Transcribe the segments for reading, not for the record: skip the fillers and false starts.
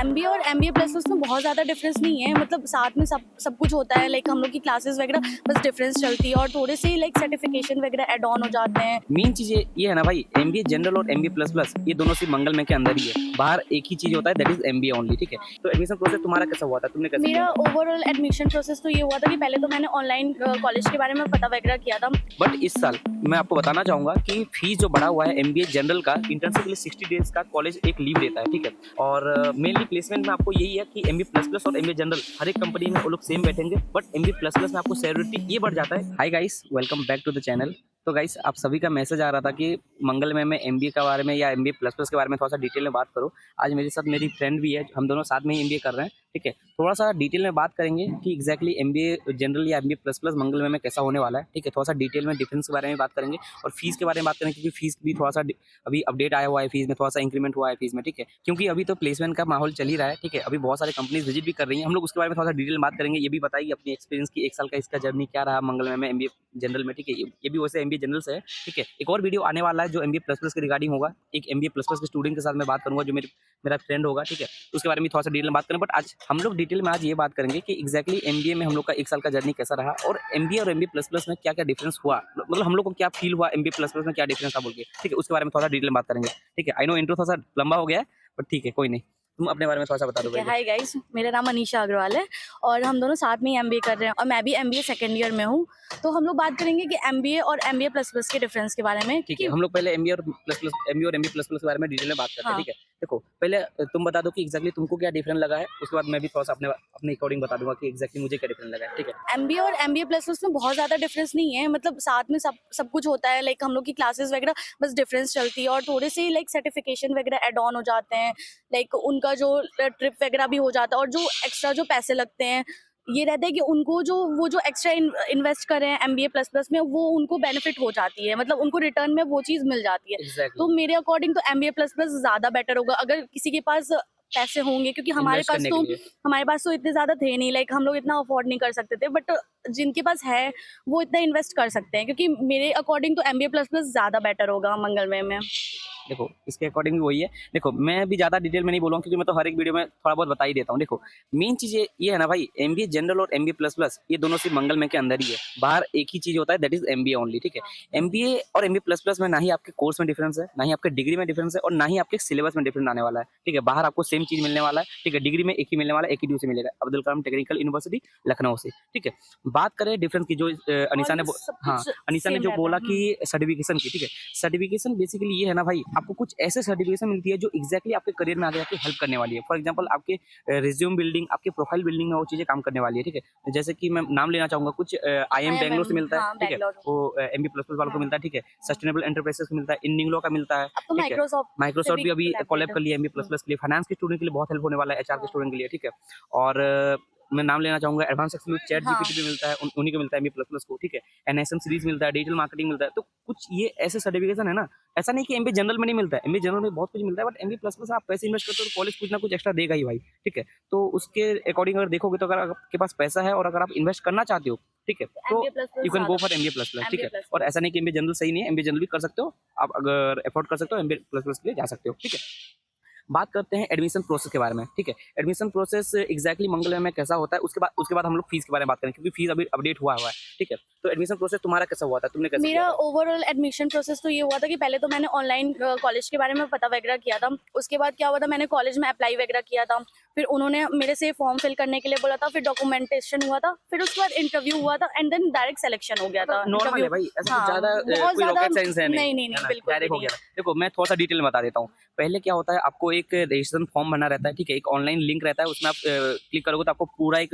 MBA और MBA plus उसमें बहुत ज़्यादा डिफरेंस नहीं है, मतलब साथ में सब कुछ होता है। लाइक हम लोग की क्लासेस वगैरह बस डिफरेंस चलती है और थोड़े से लाइक सर्टिफिकेशन वगैरह ऐड ऑन हो जाते हैं। मेन चीज ये है ना भाई, एमबीए जनरल और एमबीए प्लस प्लस ये दोनों सिर्फ मंगल में के अंदर ही है। बाहर एक ही चीज होता है, दैट इज एमबीए ओनली। ठीक है, तो एडमिशन प्रोसेस तुम्हारा कैसा हुआ था, तुमने कैसे मेरा किया? ओवरऑल एडमिशन प्रोसेस तो ये हुआ था कि पहले तो मैंने ऑनलाइन कॉलेज के बारे में पता वगैरह किया था। बट इस साल मैं आपको बताना चाहूंगा कि फीस जो बढ़ा हुआ है एमबीए जनरल का, इंटर्नशिप के लिए 60 डेज का कॉलेज एक लीव देता है। ठीक है, और मेनली प्लेसमेंट में आपको यही है कि एमबीए प्लस प्लस और एमबीए जनरल हर एक कंपनी में वो लोग सेम बैठेंगे, बट एमबीए प्लस प्लस में आपको सैलरी ये बढ़ जाता है। Hi guys, welcome back to the channel. तो गाइस, आप सभी का मैसेज आ रहा था कि मंगल में मैं एमबीए के बारे में या एमबीए प्लस प्लस के बारे में थोड़ा सा डिटेल में बात करूं। आज मेरे साथ मेरी फ्रेंड भी है, हम दोनों साथ में ही एमबीए कर रहे हैं। ठीक है, थोड़ा सा डिटेल में बात करेंगे कि एग्जैक्टली एमबीए जनरल या एमबीए प्लस प्लस मंगल में कैसा होने वाला है। ठीक है, थोड़ा सा डिटेल में डिफरेंस के बारे में बात करेंगे और फीस के बारे में बात करेंगे, क्योंकि फीस भी थोड़ा सा अभी अपडेट आया हुआ है, फीस में थोड़ा सा इंक्रीमेंट हुआ है फीस में। ठीक है, क्योंकि अभी तो प्लेसमेंट का माहौल चल ही रहा है। ठीक है, अभी बहुत सारे कंपनीज विजिट भी कर रही हैं, हम लोग उसके बारे में थोड़ा सा डिटेल में बात करेंगे। ये भी बताइए अपनी एक्सपीरियंस की, एक साल का इसका जर्नी क्या रहा मंगल में एमबीए जनरल में। ठीक है, ये भी वैसे एमबीए जनरल से है। ठीक है, एक और वीडियो आने वाला है जो एमबीए प्लस प्लस के रिगार्डिंग होगा। एक एमबीए प्लस प्लस के स्टूडेंट के साथ मैं बात करूंगा जो मेरा फ्रेंड होगा। ठीक है, उसके बारे में थोड़ा सा डिटेल में बात करें। बट आज हम लोग डिटेल में आज ये बात करेंगे कि एग्जैक्टली एमबीए में हम लोग का एक साल का जर्नी कैसा रहा और एमबीए और एमबीए प्लस प्लस में क्या क्या डिफरेंस हुआ, मतलब हम लोग को क्या फील हुआ एमबीए प्लस प्लस में क्या डिफरेंस था बोल के। ठीक है, उसके बारे में थोड़ा डिटेल में बात करेंगे। ठीक है, आई नो इंट्रो थोड़ा सा लंबा हो गया है, बट ठीक है, कोई नहीं, तुम अपने बारे में थोड़ा सा बता दो। हाय गाइस, मेरा नाम अनीशा अग्रवाल है और हम दोनों साथ में ही एमबीए कर रहे हैं और मैं भी एमबीए सेकंड ईयर में हूँ। तो हम लोग बात करेंगे कि एमबीए और एमबीए प्लस प्लस के डिफरेंस के बारे में। ठीक है, हम लोग पहले एमबीए और प्लस प्लस एमबीए और एमबीए प्लस प्लस के बारे में डिटेल में बात करते हैं। हाँ। ठीक है, देखो पहले तुम बता दो कि एग्जैक्टली तुमको क्या डिफरेंस लगा है, उसके बाद मैं भी थोड़ा सा अपने अकॉर्डिंग बता दूंगा कि एग्जैक्टली मुझे क्या डिफरेंस लगा है। ठीक है, एमबीए और एमबीए प्लस उसमें बहुत ज़्यादा डिफरेंस नहीं है, मतलब साथ में सब कुछ होता है। लाइक हम लोग की क्लासेस वगैरह बस डिफरेंस चलती है और थोड़े से लाइक सर्टिफिकेशन वगैरह ऐड ऑन हो जाते हैं। लाइक उनका जो ट्रिप वगैरह भी हो जाता है और जो एक्स्ट्रा जो पैसे लगते हैं, ये रहता है कि उनको जो एक्स्ट्रा इन्वेस्ट करें एमबीए प्लस प्लस में, वो उनको बेनिफिट हो जाती है, मतलब उनको रिटर्न में वो चीज़ मिल जाती है। एग्जैक्टली तो मेरे अकॉर्डिंग तो एमबीए प्लस प्लस ज़्यादा बेटर होगा अगर किसी के पास पैसे होंगे, क्योंकि इन्वेस्ट करने के लिए। हमारे पास तो इतने ज़्यादा थे नहीं। लाइक हम लोग इतना अफोर्ड नहीं कर सकते थे, बट जिनके पास है वो इतना इन्वेस्ट कर सकते हैं, क्योंकि मेरे अकॉर्डिंग तो एमबीए प्लस प्लस ज़्यादा बेटर होगा मंगलमय में। देखो इसके अकॉर्डिंग भी वही है। देखो मैं भी ज़्यादा डिटेल में नहीं बोलूँगा, क्योंकि मैं तो हर एक वीडियो में थोड़ा बहुत बता ही देता हूँ। देखो मेन चीज़ ये है ना भाई, एमबीए जनरल और एमबीए प्लस प्लस ये दोनों सिर्फ मंगल में के अंदर ही है। बाहर एक ही चीज़ होता है, दैट इज एमबीए ओनली। ठीक है, एमबीए और एमबीए प्लस प्लस में ना ही आपके कोर्स में डिफरेंस है, ना ही आपके डिग्री में डिफरेंस है और ना ही आपके सिलेबस में डिफरेंस आने वाला है। ठीक है, बाहर आपको सेम चीज़ मिलने वाला है। ठीक है, डिग्री में एक ही मिलने वाला है, एक ही ड्यू से मिलेगा, अब्दुल कलाम टेक्निकल यूनिवर्सिटी लखनऊ से। ठीक है, बात करें डिफरेंस की, जो अनीसा ने अनीसा ने जो बोला कि सर्टिफिकेशन की। ठीक है, सर्टिफिकेशन बेसिकली ये है ना भाई, आपको कुछ ऐसे सर्टिफिकेशन मिलती है जो एग्जैक्टली आपके करियर में आगे जाके हेल्प करने वाली है। फॉर एग्जांपल आपके रिज्यूम बिल्डिंग, आपके प्रोफाइल बिल्डिंग में वो चीज़ें काम करने वाली है। ठीक है, जैसे कि मैं नाम लेना चाहूँगा, कुछ आईएम बैंगलोर से मिलता है। ठीक है, वो एमबी प्लस प्लस वालों को मिलता है। ठीक है, सस्टेनेबल एंटरप्राइजेस को मिलता है, इंडिंगलो का मिलता है। अब तो ठीक है, माइक्रोसॉफ्ट भी अभी कोलैब कर लिया एमबी प्लस प्लस के लिए, फाइनेंस के स्टूडेंट के लिए बहुत हेल्प होने वाला है, एचआर के स्टूडेंट के लिए। ठीक है, और मैं नाम लेना चाहूँगा, एडवांस एक्सेल में चैट जीपीटी भी मिलता है, उन्हीं को मिलता है एमबी प्लस प्लस को। ठीक है, एनएसएम सीरीज मिलता है, डिजिटल मार्केटिंग मिलता है। तो कुछ ये ऐसे सर्टिफिकेशन है ना, ऐसा नहीं कि एमबी जनरल में नहीं मिलता है, एमबी जनरल में बहुत कुछ मिलता है, बट एमबी प्लस प्लस आप पैसे इन्वेस्ट करते हो तो कॉलेज कुछ ना कुछ एक्स्ट्रा देगा ही भाई। ठीक है, तो उसके अकॉर्डिंग अगर देखोगे तो अगर आपके पास पैसा है और अगर आप इन्वेस्ट करना चाहते हो, ठीक है, तो you can go for MB plus plus. ठीक है, और ऐसा नहीं कि एमबी जनरल सही नहीं है, एमबी जनरल भी कर सकते हो आप, अगर एफोर्ड कर सकते हो एमबी प्लस प्लस के लिए जा सकते हो। ठीक है, बात करते हैं एडमिशन प्रोसेस के बारे में। ठीक है, एडमिशन प्रोसेस एग्जैक्टली मंगल में कैसा होता है, उसके बाद हम लोग फीस के बारे में बात करें, क्योंकि फीस अभी अपडेट हुआ है। ठीक है, तो एडमिशन प्रोसेस तुम्हारा कैसा हुआ था, तुमने कैसे मेरा ओवरऑल एडमिशन प्रोसेस तो ये हुआ था कि पहले तो मैंने ऑनलाइन कॉलेज के बारे में पता वगैरह किया था। उसके बाद क्या हुआ था, मैंने कॉलेज में अप्लाई वगैरह किया था, फिर उन्होंने मेरे से फॉर्म फिल करने के लिए बोला था, फिर डॉक्यूमेंटेशन हुआ था, फिर उसके बाद इंटरव्यू हुआ था एंड देन डायरेक्ट सिलेक्शन हो गया था। नॉर्मल है भाई, ऐसा कुछ ज्यादा बहुत कोई ज्यादा रॉकेट साइंस है नहीं बिल्कुल डायरेक्ट हो नहीं गया। देखो मैं थोड़ा सा डिटेल में बता देता हूँ। पहले क्या होता है, आपको एक रजिस्ट्रेशन फॉर्म भरना रहता है। ठीक है, एक ऑनलाइन लिंक रहता है, उसमें आप क्लिक करोगे तो आपको पूरा एक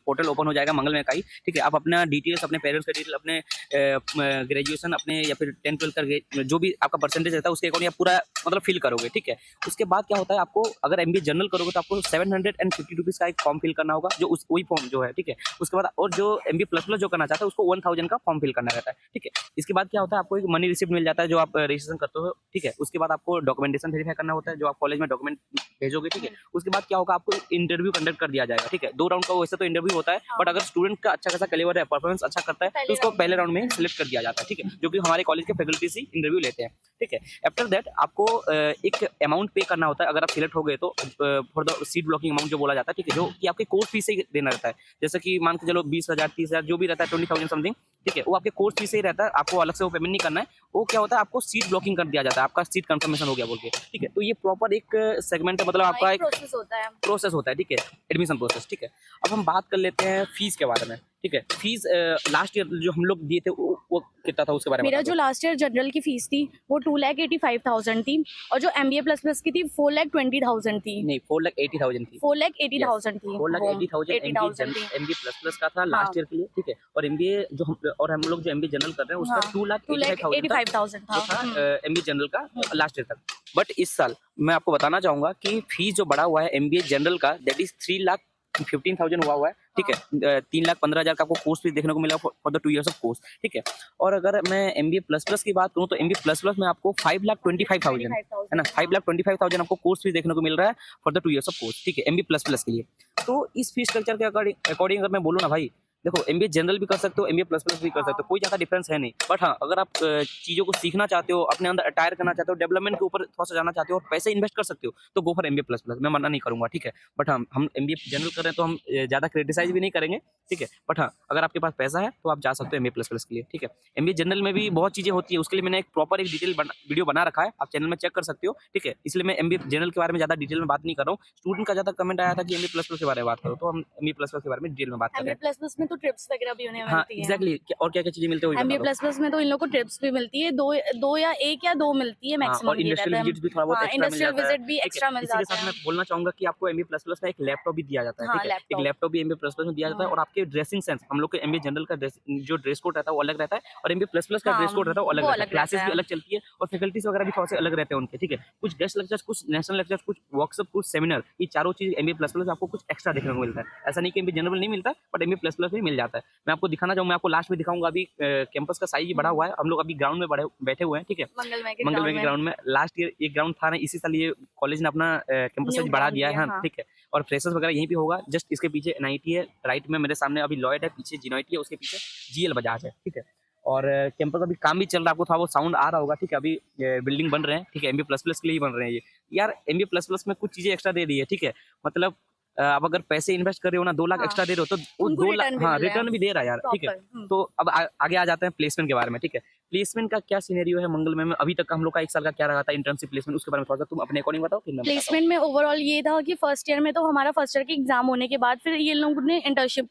पोर्टल ओपन हो जाएगा मंगल में का ही। ठीक है, आप अपना डिटेल्स, अपने पेरेंट्स का डिटेल, अपने ग्रेजुएशन, अपने या फिर 10-12 का जो भी आपका परसेंटेज रहता है उसके अकॉर्डिंग आप पूरा मतलब फिल करोगे। ठीक है, उसके बाद क्या होता है, आपको अगर एमबीए जनरल करोगे तो आपको 750 रुपीज़ का एक फॉर्म फिल करना होगा, जो वही फॉर्म जो है। ठीक है, उसके बाद और जो एमबीए प्लस प्लस जो करना चाहता है उसको 1000 का फॉर्म फिल करना रहता है। ठीक है, इसके बाद क्या होता है, आपको एक मनी रिसिप्ट मिल जाता है जो आप रजिस्ट्रेशन करते हो। ठीक है, उसके बाद आपको डॉक्यूमेंटेशन वेरीफाई करना होता है, जो आप कॉलेज में डॉक्यूमेंट भेजोगे। ठीक है, उसके बाद क्या होगा, आपको इंटरव्यू कंडक्ट कर दिया जाएगा। ठीक है, 2 राउंड का वैसे तो इंटरव्यू होता है, बट अगर स्टूडेंट का अच्छा खासा कैलिबर है, परफॉर्मेंस अच्छा करता है, तो उसको पहले राउंड में सिलेक्ट कर दिया जाता है। ठीक है, जो कि हमारे कॉलेज के फैकल्टी से इंटरव्यू लेते हैं। ठीक है, आफ्टर दैट आपको एक अमाउंट पे करना होता है, अगर आप सिलेक्ट हो गए तो for the seat blocking amount जो बोला जाता है, ठीक है, जो कि आपके कोर्स फीस से ही देना रहता है। जैसे कि मान के चलो 20,000 30,000 जो भी रहता है 20,000 समथिंग, ठीक है, वो आपके कोर्स फीस से ही रहता है, आपको अलग से वो पेमेंट नहीं करना है। वो क्या होता है, आपको सीट ब्लॉकिंग कर दिया जाता है, आपका सीट कंफर्मेशन हो गया बोल के, ठीक है। तो ये प्रॉपर एक सेगमेंट है, मतलब आपका एक प्रोसेस होता है। प्रोसेस होता है, ठीक है, एडमिशन प्रोसेस, ठीक है। अब हम बात कर लेते हैं फीस के बारे में, ठीक है। फीस लास्ट ईयर जो हम लोग दिए थे वो कितना था उसके बारे में मेरा बता जो दो। लास्ट ईयर जनरल की फीस थी वो 2,85,000 थी, और जो MBA प्लस प्लस की थी 4,20,000 थी। नहीं, 4,80,000 थी। 4,80,000 थी। 4,80,000 80,000 थी। एमबीए प्लस प्लस का था हाँ। लास्ट ईयर के लिए, ठीक है। और एमबीए जो हम लोग जो एमबीए जनरल कर रहे हैं उसका हाँ, 2,85,000 2,85,000 था। था एमबीए जनरल का लास्ट ईयर तक। बट इस साल मैं आपको बताना चाहूंगा कि फीस जो बढ़ा हुआ है एमबीए जनरल का, दैट इज 3,15,000 हुआ है, ठीक है। 3,15,000 का आपको कोर्स फीस देखने को मिला for the 2 years of course, ठीक है। और अगर मैं एमबीए प्लस प्लस की बात करूँ तो एमबीए प्लस प्लस में आपको 5,25,000 है ना, 5,25,000 आपको कोर्स फीस देखने को मिल रहा है for the 2 years of course, ठीक है, एमबीए प्लस प्लस के लिए। तो इस फीस स्ट्रक्चर के अकॉर्डिंग अगर मैं बोलूँ ना भाई, देखो एमबीए जनरल भी कर सकते हो, एमबीए प्लस प्लस भी कर सकते हो, कोई ज़्यादा डिफरेंस है नहीं। बट हाँ, अगर आप चीज़ों को सीखना चाहते हो, अपने अंदर अटायर करना चाहते हो, डेवलपमेंट के ऊपर थोड़ा सा जाना चाहते हो और पैसे इन्वेस्ट कर सकते हो, तो go for MBA plus plus, मैं मना नहीं करूंगा, ठीक है। बट हम एमबीए जनरल कर रहे हैं तो हम ज़्यादा क्रिटिसाइज भी नहीं करेंगे, ठीक है। बट हाँ, अगर आपके पास पैसा है तो आप जा सकते हो एमबीए प्लस प्लस के लिए, ठीक है। एमबीए जनरल में भी बहुत चीज़ें होती है, उसके लिए मैंने एक प्रॉपर एक डिटेल वीडियो बना रखा है, आप चैनल में चेक कर सकते हो, ठीक है। इसलिए मैं एमबीए जनरल के बारे में ज़्यादा डिटेल में बात नहीं कर रहा हूँ। स्टूडेंट का ज़्यादा कमेंट आया था कि एमबीए प्लस प्लस के बारे में बात करो, तो हम एमबीए प्लस प्लस के बारे में डिटेल में बात कर रहे MBA हैं। प्लस प्लस में तो ट्रिप्स वगैरह भी उन्हें हाँ, मिलती है। एग्जैक्टली। और क्या क्या चीज़ें मिलते हुए MBA प्लस प्लस में तो इन लोगों को ट्रिप्स भी मिलती है, दो या एक या दो मिलती है हाँ, मैक्सिमम, और ये इंडस्ट्रियल रहता है। विजिट्स भी थोड़ा बहुत हाँ, एक्स्ट्रा मिल इंडस्ट्रियल जाता है, विजिट भी ठीक है। एक्स्ट्रा मिल इसी के जाते साथ मैं हैं। बोलना चाहूंगा कि आपको एमबीए प्लस प्लस का एक लैपटॉप भी दिया जाता है, हाँ, ठीक है। एक लैपटॉप। लैपटॉप भी एमबीए प्लस प्लस में दिया जाता है। और आपके ड्रेसिंग सेंस, हम लोग के एमबीए जनरल का जो ड्रेस कोड रहता है वो अलग रहता है, और एमबीए प्लस प्लस का हाँ, ड्रेस कोड रहता है वो अलग वो रहता है। अलग क्लासेस रहता भी है। अलग चलती है और फैकल्टीज वगैरह भी थोड़ा से अलग रहते हैं उनके, ठीक है। कुछ गेस्ट लेक्चर्स, कुछ नेशनल लेक्चर्स, कुछ वर्कशॉप, कुछ सेमिनार, ये चारों चीज एमबीए प्लस प्लस में आपको कुछ एक्स्ट्रा देखने को मिलता है। ऐसा नहीं कि एमबीए जनरल नहीं मिलता, बट एमबीए प्लस प्लस में मिल जाता है। मैं आपको दिखाना चाहूँ, मैं आपको लास्ट में दिखाऊंगा। अभी कैंपस का साइज बढ़ा हुआ है, हम लोग अभी ग्राउंड में बैठे हुए हैं, ठीक है, मंगलमय के मंगलवे के ग्राउंड में ग्राउंड में। लास्ट ईयर एक ग्राउंड था ना, इसी साल ये कॉलेज ने अपना कैंपस न्यू साइज बढ़ा ग्राउंड दिया है, लिया। हाँ, हाँ, ठीक है। और फ्रेशर्स वगैरह यहीं पे होगा, जस्ट इसके पीछे एनआईटी है, राइट में मेरे सामने अभी लॉयड है, पीछे जीनआईटी है, उसके पीछे जीएल बजाज है, ठीक है। और कैंपस अभी काम भी चल रहा है, आपको थोड़ा बहुत साउंड आ रहा होगा, ठीक है। अभी बिल्डिंग बन रहे हैं, ठीक है, एमबी प्लस प्लस के लिए ही बन रहे हैं ये। यार एमबी प्लस प्लस में कुछ चीज़ें एक्स्ट्रा दे दी है, ठीक है। मतलब आप अगर पैसे इन्वेस्ट कर रहे हो ना, 2 लाख हाँ, एक्स्ट्रा दे रहे हो, तो वो उनको 2 लाख, रिटर्न भी हाँ, मिल रहा है रिटर्न भी दे रहा है यार, ठीक है। प्रॉपर। तो अब आगे आ जाते हैं प्लेसमेंट के बारे में, ठीक है। प्लेसमेंट का क्या सिनेरियो है मंगलमय में अभी तक का, हम लोग का 1 साल का क्या रहा था इंटर्नशिप प्लेसमेंट, उसके बारे में थोड़ा सा तुम अपने अकॉर्डिंग बताओ, फिर मैं बताता हूँ। प्लेसमेंट में ओवरऑल ये था कि फर्स्ट ईयर में तो हमारा फर्स्ट ईयर के एग्जाम होने के बाद फिर ये लोगों ने इंटर्नशिप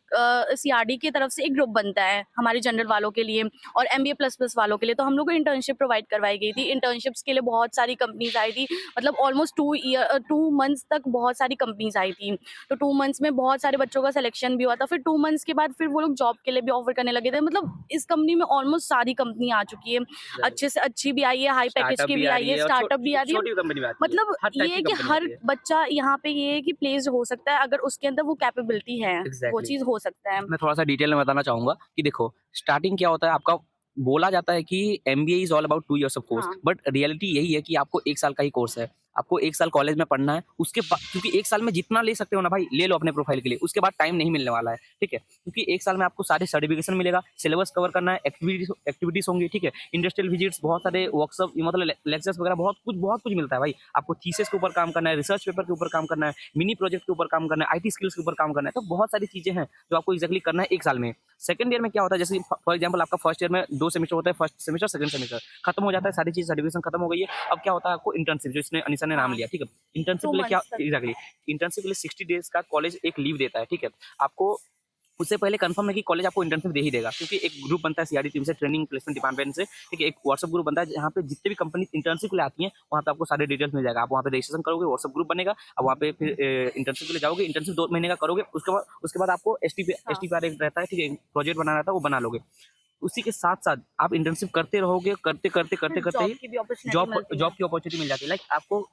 CRD की तरफ से एक ग्रुप बनता है हमारे जनरल वालों के लिए और MBA प्लस प्लस वालों के लिए, तो हम लोग को इंटर्नशिप प्रोवाइड करवाई गई थी। इंटर्नशिप्स के लिए बहुत सारी कंपनीज आई थी, मतलब ऑलमोस्ट 2 मंथ्स तक बहुत सारी कंपनीज आई थी। तो 2 मंथ्स में बहुत सारे बच्चों का सिलेक्शन भी हुआ था। फिर 2 मंथ्स के बाद फिर वो लोग जॉब के लिए भी ऑफर करने लगे थे। मतलब इस कंपनी में ऑलमोस्ट सारी कंपनी आ चुकी है, अच्छे से अच्छी भी आई है, हाई पैकेज स्टार्टअप की भी भी आ आई रही है, है और स्टार्टअप भी आ रही है। छोटी कंपनी भी आती है, मतलब हर टाइप ये की है कि कंपनी हर आती है। बच्चा यहाँ पे ये है कि प्लेस्ड हो सकता है अगर उसके अंदर वो कैपेबिलिटी है, वो एग्जैक्टली। चीज हो सकता है। मैं थोड़ा सा डिटेल में बताना चाहूंगा कि देखो स्टार्टिंग क्या होता है आपका, बोला जाता है कि MBA is all about 2 years of course, हाँ, बट रियलिटी यही है कि आपको 1 साल का ही कोर्स है। आपको 1 साल कॉलेज में पढ़ना है, उसके बाद क्योंकि 1 साल में जितना ले सकते हो ना भाई ले लो अपने प्रोफाइल के लिए, उसके बाद टाइम नहीं मिलने वाला है, ठीक है। क्योंकि 1 साल में आपको सारे सर्टिफिकेशन मिलेगा, सिलेबस कवर करना है, एक्टिविटीज होंगी, ठीक है, इंडस्ट्रियल विजिट्स, बहुत सारे वर्कशॉप, मतलब लेक्चर्स वगैरह, बहुत कुछ मिलता है भाई। आपको थीसिस के ऊपर काम करना है, रिसर्च पेपर के ऊपर काम करना है, मिनी प्रोजेक्ट के ऊपर काम करना है, आईटी स्किल्स के ऊपर काम करना है, तो बहुत सारी चीजें हैं जो आपको एक्जैक्टली करना है 1 साल में। सेकंड ईयर में क्या होता है, जैसे फॉर एग्जांपल आपका फर्स्ट ईयर में 2 सेमेस्टर होता है, फर्स्ट सेमेस्टर सेकंड सेमेस्टर खत्म हो जाता है, सारी चीज सर्टिफिकेशन खत्म हो गई है। अब क्या होता है आपको इंटर्नशिप, जो इसने अनिशा ने नाम हाँ, लिया, ठीक है। इंटर्नशिप 2 के लिए क्या मंथ्स तक। एग्जैक्टली, इंटर्नशिप के लिए 60 डेज का कॉलेज एक लीव देता है, ठीक है। आपको उससे पहले कंफर्म है कि कॉलेज आपको इंटर्नशिप दे ही देगा, क्योंकि एक ग्रुप बनता है सीआरडी टीम से, ट्रेनिंग प्लेसमेंट डिपार्टमेंट से, ठीक है। एक व्हाट्सएप ग्रुप बनता है जहाँ पे जितने भी कंपनी इंटर्नशिप के लिए आती हैं वहाँ पे आपको सारे डिटेल्स मिल जाएगा। आप वहाँ पे रजिस्ट्रेशन करोगे, व्हाट्सएप ग्रुप बनेगा, अब वहाँ पे फिर इंटर्नशिप के लिए जाओगे, इंटर्नशिप 2 महीने का करोगे, उसके बाद आपको STPR एक रहता है, ठीक है, प्रोजेक्ट बनाना रहता है, वो बना लोगे। उसी के साथ साथ आप इंटर्नशिप करते रहोगे, करते जॉब ही की भी अपॉर्चुनिटी जॉब मिलती है। जॉब की अपॉर्चुनिटी मिल जाती है। लाइक आपको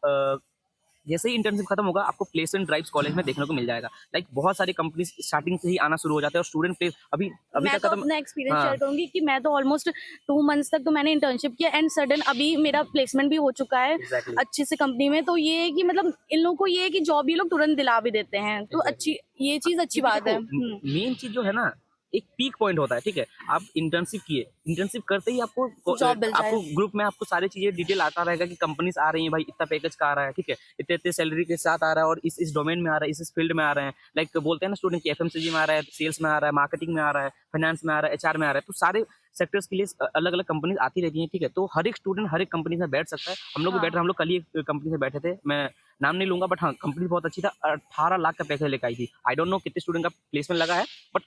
जैसे ही इंटर्नशिप खत्म होगा आपको प्लेसमेंट ड्राइव्स कॉलेज में देखने को मिल जाएगा। लाइक बहुत सारी कंपनी स्टार्टिंग से ही आना शुरू हो जाते हैं और स्टूडेंट प्लेस अभी मैं तक तो खत्म। अपना एक्सपीरियंस हाँ, शेयर करूंगी कि मैं तो ऑलमोस्ट 2 मंथ्स तक तो मैंने इंटर्नशिप किया एंड सडन अभी मेरा प्लेसमेंट भी हो चुका है एग्जैक्टली अच्छे से कंपनी में। तो ये है कि मतलब इन लोगों को ये है कि जॉब ये लोग तुरंत दिला भी देते हैं, तो एग्जैक्टली। अच्छी ये चीज अच्छी बात है। मेन चीज जो है ना, एक पीक पॉइंट होता है, ठीक है। आप इंटर्नशिप किए, इंटर्नशिप करते ही आपको जॉब मिल जाए। आपको ग्रुप में आपको सारी चीजें डिटेल आता रहेगा कि कंपनीज आ रही हैं भाई, इतना पैकेज का आ रहा है, ठीक है, इतने इतने सैलरी के साथ आ रहा है और इस डोमेन में आ रहा है, इस फील्ड में आ रहे हैं। लाइक बोलते हैं ना स्टूडेंट की एफएमसीजी में आ रहा है, सेल्स में आ रहा है, मार्केटिंग में आ रहा है, फाइनेंस में आ रहा है, एचआर में आ रहा है, तो सारे सेक्टर्स के लिए अलग अलग कंपनीज आती रहती हैं, ठीक है। तो हर एक स्टूडेंट हर एक कंपनी में बैठ सकता है। हम लोग भी बैठ रहे हैं, हम लोग कल ही एक कंपनी से बैठे थे, मैं नाम नहीं लूंगा, बट हाँ कंपनी बहुत अच्छी था, 18 लाख का पैकेज लेकर आई थी। आई डोंट नो कितने स्टूडेंट का प्लेसमेंट लगा है, बट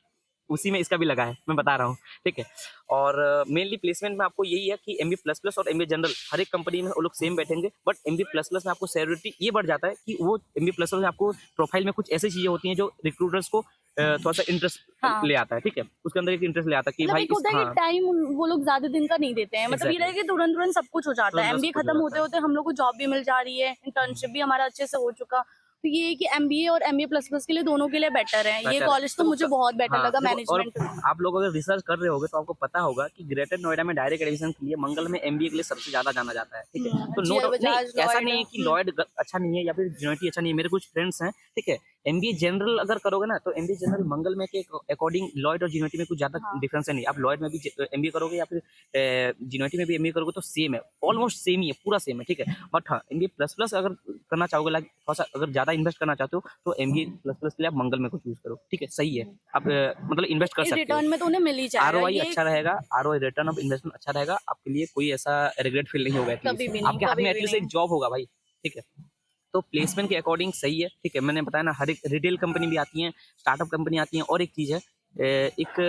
उसी में इसका भी लगा है, मैं बता रहा हूँ, ठीक है। और मेनली प्लेसमेंट में आपको यही है कि MBA प्लस प्लस और MBA जनरल हर एक कंपनी में वो लोग सेम बैठेंगे, बट MBA प्लस प्लस में आपको सैलरी ये बढ़ जाता है कि वो MBA प्लस प्लस में आपको प्रोफाइल में कुछ ऐसी चीजें होती हैं जो रिक्रूटर्स को थोड़ा सा इंटरेस्ट हाँ। ले आता है, ठीक है। उसके अंदर एक इंटरेस्ट ले आता है कि मतलब भाई एक होता है कि टाइम वो लोग ज्यादा दिन का नहीं देते हैं, मतलब ये Exactly. रहे कि तुरंत तुरंत सब कुछ हो जाता है। तुरंत एमबीए सब कुछ हो खत्म जाता होते है। होते हम लोग को जॉब भी मिल जा रही है, इंटर्नशिप भी हमारा अच्छे से हो चुका। तो ये है कि एमबीए और एमबीए प्लस प्लस के लिए दोनों के लिए बेटर है। ये बेटर है। कॉलेज तो देखो, मुझे बहुत बेटर हाँ लगा देखो, और मैनेजमेंट। आप लोग अगर रिसर्च कर रहे होगे तो आपको पता होगा कि ग्रेटर नोएडा में डायरेक्ट एडमिशन के लिए मंगल में MBA के लिए सबसे ज्यादा जाना जाता है, ठीक है। तो नो GL डाउट नहीं, बजाज, ऐसा लॉयड। नहीं है कि लॉयड अच्छा नहीं है या फिर यूनिवर्सिटी अच्छा नहीं है। मेरे कुछ फ्रेंड्स हैं, ठीक है, MBA जनरल अगर करोगे ना तो MBA जनरल मंगल में के अकॉर्डिंग लॉयड और यूनिवर्सिटी में कुछ ज्यादा हाँ। डिफरेंस है नहीं। आप लॉयड में भी MBA करोगे या फिर यूनिवर्सिटी में भी MBA करोगे तो सेम है, ऑलमोस्ट सेम ही है, पूरा सेम है, ठीक है। बट हाँ MBA प्लस प्लस अगर करना चाहोगे, लाइक थोड़ा सा अगर ज्यादा इन्वेस्ट करना चाहते हो तो MBA प्लस प्लस के लिए आप मंगल में को चूज करो, ठीक है, सही है। आप मतलब इन्वेस्ट कर सकते हो, रिटर्न में तो उन्हें मिल ही जाएगा ROI ये। अच्छा रहेगा, ROI रिटर्न ऑफ इन्वेस्टमेंट अच्छा रहेगा, आपके लिए कोई ऐसा रिग्रेट फील नहीं होगा, कभी भी नहीं, आपके हाथ कभी में भी एटलीस्ट एक नहीं। जॉब होगा भाई, ठीक है। तो प्लेसमेंट के अकॉर्डिंग सही है, ठीक है। मैंने बताया ना हर एक रिटेल कंपनी भी आती है, स्टार्टअप कंपनी आती है, और एक चीज़ है एक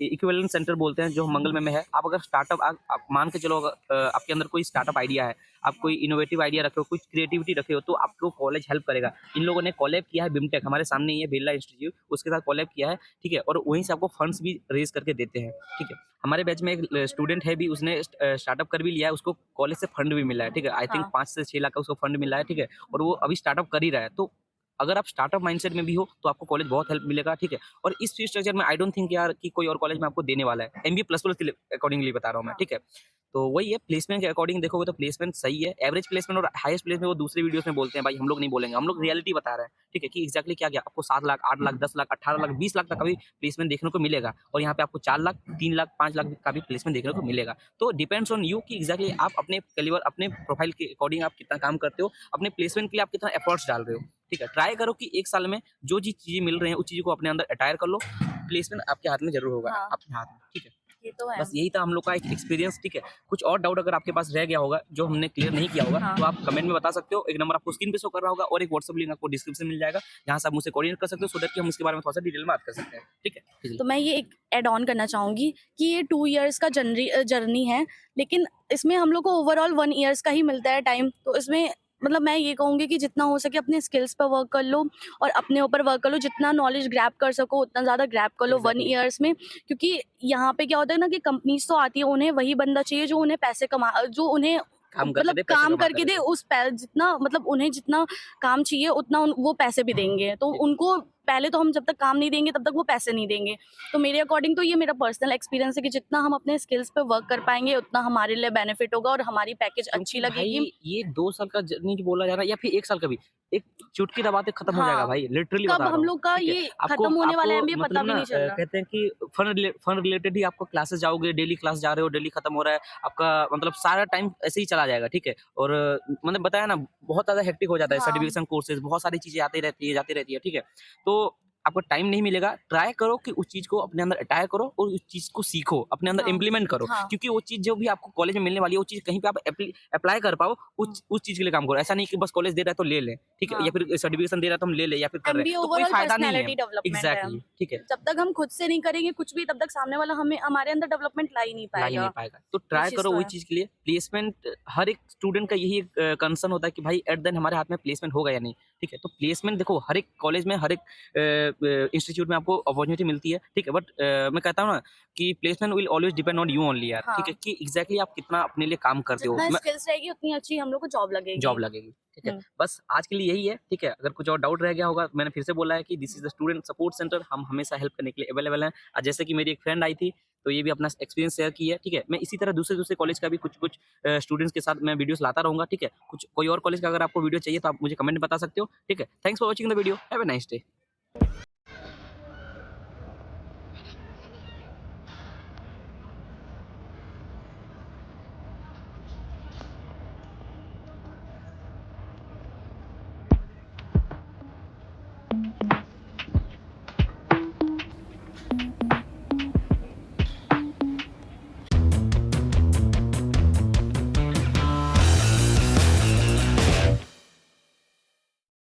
इक्विवेलेंट सेंटर बोलते हैं जो मंगल में है। आप अगर स्टार्टअप आप मान के चलो, आपके अंदर कोई स्टार्टअप आइडिया है, आप कोई इनोवेटिव आइडिया रखे हो, कुछ क्रिएटिविटी रखे हो, तो आपको कॉलेज हेल्प करेगा। इन लोगों ने कॉलेब किया है, बिमटेक हमारे सामने ही है, बिरला इंस्टीट्यूट, उसके साथ कॉलेब किया है, ठीक है। और वहीं से आपको फंड्स भी रेज करके देते हैं, ठीक है। हमारे बैच में एक स्टूडेंट है भी, उसने स्टार्टअप कर भी लिया है, उसको कॉलेज से फंड भी मिला है, ठीक है। आई थिंक हाँ। 5 से 6 लाख का उसको फंड मिला है, ठीक है। और वो अभी स्टार्टअप कर ही रहा है। तो अगर आप स्टार्टअप माइंडसेट में भी हो तो आपको कॉलेज बहुत हेल्प मिलेगा, ठीक है। और इस फीस स्ट्रक्चर में आई डोंट थिंक यार कि कोई और कॉलेज में आपको देने वाला है, MBA प्लस प्लस के अकॉर्डिंगली बता रहा हूँ मैं, ठीक है। तो वही है, प्लेसमेंट के अकॉर्डिंग देखोगे तो प्लेसमेंट सही है। एवरेज प्लेसमेंट और हाईएस्ट प्लेसमेंट वो दूसरे वीडियोस में बोलते हैं भाई, हम लोग नहीं बोलेंगे, हम लोग रियलिटी बता रहे हैं, ठीक है, कि एक्जैक्टली क्या क्या आपको 7 लाख, 8 लाख, 10 लाख, 18 लाख, 20 लाख तक का भी प्लेसमेंट देखने को मिलेगा। और यहाँ पे आपको 4 लाख, 3 लाख, 5 लाख का भी प्लेसमेंट देखने को मिलेगा। तो डिपेंड्स ऑन यू कि एक्जैक्टली आप अपने कैलिबर, अपने प्रोफाइल के अकॉर्डिंग आप कितना काम करते हो, अपने प्लेसमेंट के लिए आप कितना एफर्ट्स डाल रहे हो, ठीक है। ट्राई करो कि 1 साल में जो जी चीजें मिल रही हैं उस चीज को अपने अंदर अटायर कर लो, प्लेसमेंट आपके हाथ में जरूर होगा, हाँ। आपके हाथ में, ठीक है। ये तो है। बस यही था हम लोग का एक एक्सपीरियंस, ठीक है। कुछ और डाउट अगर आपके पास रह गया होगा जो हमने क्लियर नहीं किया होगा, हाँ। तो आप कमेंट में बता सकते हो। एक नंबर आपको स्क्रीन पे शो कर रहा होगा और एक व्हाट्सएप लिंक आपको डिस्क्रिप्शन मिल जाएगा, जहाँ से आप मुझसे कोऑर्डिनेट कर सकते हो, सो दैट कि हम इसके बारे में थोड़ा सा डिटेल में बात कर सकते हैं, ठीक है। तो मैं ये एक ऐड ऑन करना चाहूँगी कि ये 2 इयर्स का जर्नी है, लेकिन इसमें हम लोग को ओवरऑल 1 इयर्स का ही मिलता है टाइम। तो इसमें मतलब मैं ये कहूँगी कि जितना हो सके अपने स्किल्स पर वर्क कर लो और अपने ऊपर वर्क कर लो, जितना नॉलेज ग्रैब कर सको उतना ज़्यादा ग्रैब कर लो 1 Exactly. इयर्स में। क्योंकि यहाँ पे क्या होता है ना कि कंपनीज तो आती है, उन्हें वही बंदा चाहिए जो उन्हें पैसे जो उन्हें काम करके मतलब दे, पैसे काम कमाता करके दे, रहे। जितना मतलब उन्हें जितना काम चाहिए उतना वो पैसे भी देंगे। तो ठीक। उनको पहले तो हम जब तक काम नहीं देंगे तब तक वो पैसे नहीं देंगे। तो मेरे अकॉर्डिंग तो ये मेरा पर्सनल एक्सपीरियंस है कि जितना हम अपने स्किल्स पे वर्क कर पाएंगे उतना हमारे लिए बेनिफिट होगा और हमारी पैकेज अच्छी क्योंकि लगेगी। भाई ये 2 साल का जर्नी जो बोला जा रहा है या फिर 1 साल का भी, एक चुटकी दबाते खत्म हो जाएगा हाँ। भाई, लिटरली कब बता रहा हम हूँ, लोग का ठीक है। ये आपको खत्म होने वाला है आपको MBA पता मतलब भी ना नहीं चल रहा। कहते हैं कि फन रिलेटेड ही आपको क्लासेस जाओगे, डेली क्लास जा रहे हो, डेली खत्म हो रहा है आपका, मतलब सारा टाइम ऐसे ही चला जाएगा, ठीक है। और मैंने बताया ना बहुत ज्यादा हेक्टिक हो जाता है, हाँ। सर्टिफिकेशन कोर्सेज, बहुत सारी चीजें आती रहती है, जाती रहती है, ठीक है। तो आपको टाइम नहीं मिलेगा, ट्राई करो कि उस चीज को अपने अंदर अटायर करो और उस चीज को सीखो, अपने अंदर हाँ। इम्प्लीमेंट करो, हाँ। क्योंकि वो चीज जो भी आपको कॉलेज में मिलने वाली है वो चीज कहीं पे आप अप्लाई कर पाओ, उस चीज के लिए काम करो। ऐसा नहीं कि बस कॉलेज दे रहा है तो ले लें, ठीक है, हाँ। या फिर सर्टिफिकेशन दे रहा है तो हम ले लें या फिर कर रहे MBA हैं, तो कोई ओवरऑल फायदा नहीं है। पर्सनैलिटी डेवलपमेंट है। एग्जैक्टली, ठीक है, जब तक हम खुद से नहीं करेंगे कुछ भी तब तक सामने वाला हमें हमारे अंदर डेवलपमेंट ला ही नहीं ला ही नहीं पाएगा। पाएगा। तो ट्राई चीज़ करो तो वही है। चीज के लिए। प्लेसमेंट हर एक स्टूडेंट का यही कंसर्न होता है कि भाई एट देन हमारे हाथ में प्लेसमेंट होगा या नहीं, ठीक है। तो प्लेसमेंट देखो हर एक कॉलेज में, हर एक इंस्टीट्यूट में आपको अपॉर्चुनिटी मिलती है, ठीक है। बट मैं कहता हूँ ना कि placement will always depend on you only यार, ठीक है, हाँ। कि एग्जैक्टली आप कितना अपने लिए काम करते हो, जितना स्किल्स रहेगी उतनी अच्छी हम लोग को जॉब लगेगी। जॉब लगेगी, ठीक है। हम्म। बस आज के लिए यही है, ठीक है। अगर कुछ और डाउट रह गया होगा, मैंने फिर से बोला है कि this is the student support centre, हम हमेशा हेल्प करने के लिए अवेलेबल हैं। जैसे कि मेरी एक फ्रेंड आई थी तो ये भी अपना एक्सपीरियंस शेयर की है, ठीक है। मैं इसी तरह दूसरे दूसरे कॉलेज का भी कुछ कुछ स्टूडेंट्स के साथ मैं वीडियोस लाता रहूंगा, ठीक है। कुछ कोई और कॉलेज का अगर आपको वीडियो चाहिए तो आप मुझे कमेंट में बता सकते हो, ठीक है। Thanks for watching the video, have a nice day.